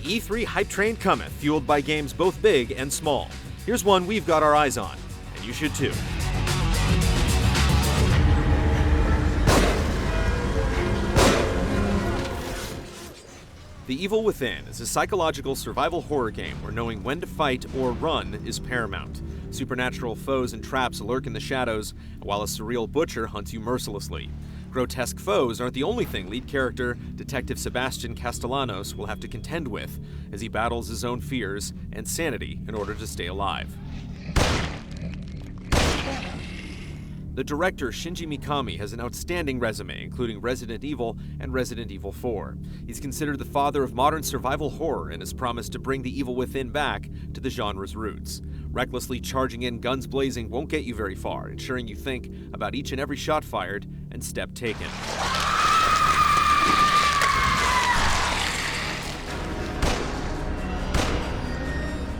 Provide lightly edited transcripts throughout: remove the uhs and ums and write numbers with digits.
E3 hype train cometh, fueled by games both big and small. Here's one we've got our eyes on, and you should too. The Evil Within is a psychological survival horror game where knowing when to fight or run is paramount. Supernatural foes and traps lurk in the shadows, while a surreal butcher hunts you mercilessly. Grotesque foes aren't the only thing lead character, Detective Sebastian Castellanos, will have to contend with as he battles his own fears and sanity in order to stay alive. The director, Shinji Mikami, has an outstanding resume, including Resident Evil and Resident Evil 4. He's considered the father of modern survival horror and has promised to bring The Evil Within back to the genre's roots. Recklessly charging in, guns blazing, won't get you very far, ensuring you think about each and every shot fired and step taken.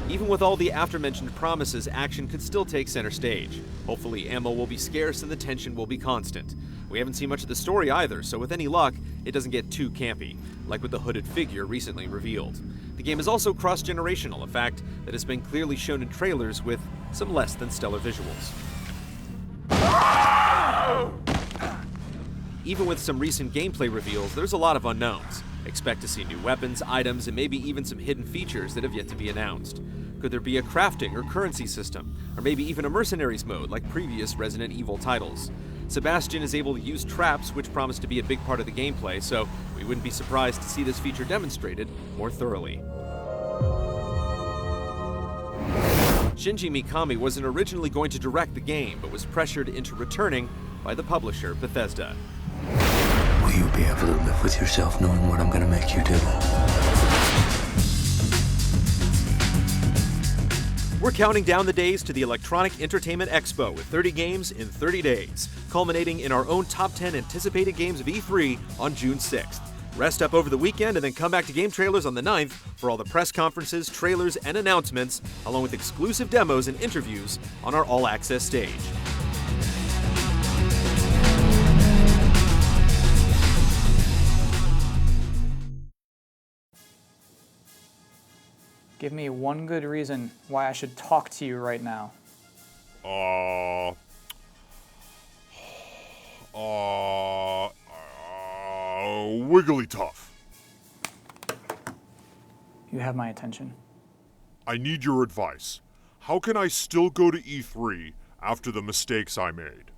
Even with all the aforementioned promises, action could still take center stage. Hopefully, ammo will be scarce and the tension will be constant. We haven't seen much of the story either, so with any luck, it doesn't get too campy, like with the hooded figure recently revealed. The game is also cross-generational, a fact that has been clearly shown in trailers with some less than stellar visuals. Even with some recent gameplay reveals, there's a lot of unknowns. Expect to see new weapons, items, and maybe even some hidden features that have yet to be announced. Could there be a crafting or currency system, or maybe even a mercenaries mode like previous Resident Evil titles? Sebastian is able to use traps, which promise to be a big part of the gameplay, so we wouldn't be surprised to see this feature demonstrated more thoroughly. Shinji Mikami wasn't originally going to direct the game, but was pressured into returning by the publisher, Bethesda. Will you be able to live with yourself knowing what I'm going to make you do? We're counting down the days to the Electronic Entertainment Expo with 30 games in 30 days, culminating in our own top 10 anticipated games of E3 on June 6th. Rest up over the weekend and then come back to GameTrailers on the 9th for all the press conferences, trailers, and announcements, along with exclusive demos and interviews on our all-access stage. Give me one good reason why I should talk to you right now. Wigglytuff. You have my attention. I need your advice. How can I still go to E3 after the mistakes I made?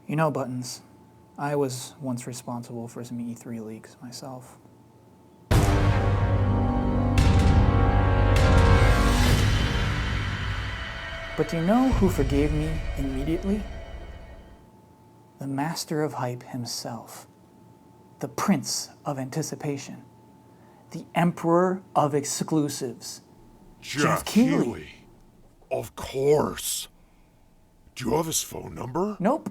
You know, Buttons, I was once responsible for some E3 leaks myself. But do you know who forgave me immediately? The master of hype himself. The prince of anticipation. The emperor of exclusives. Jeff Keighley. Of course. Do you have his phone number? Nope.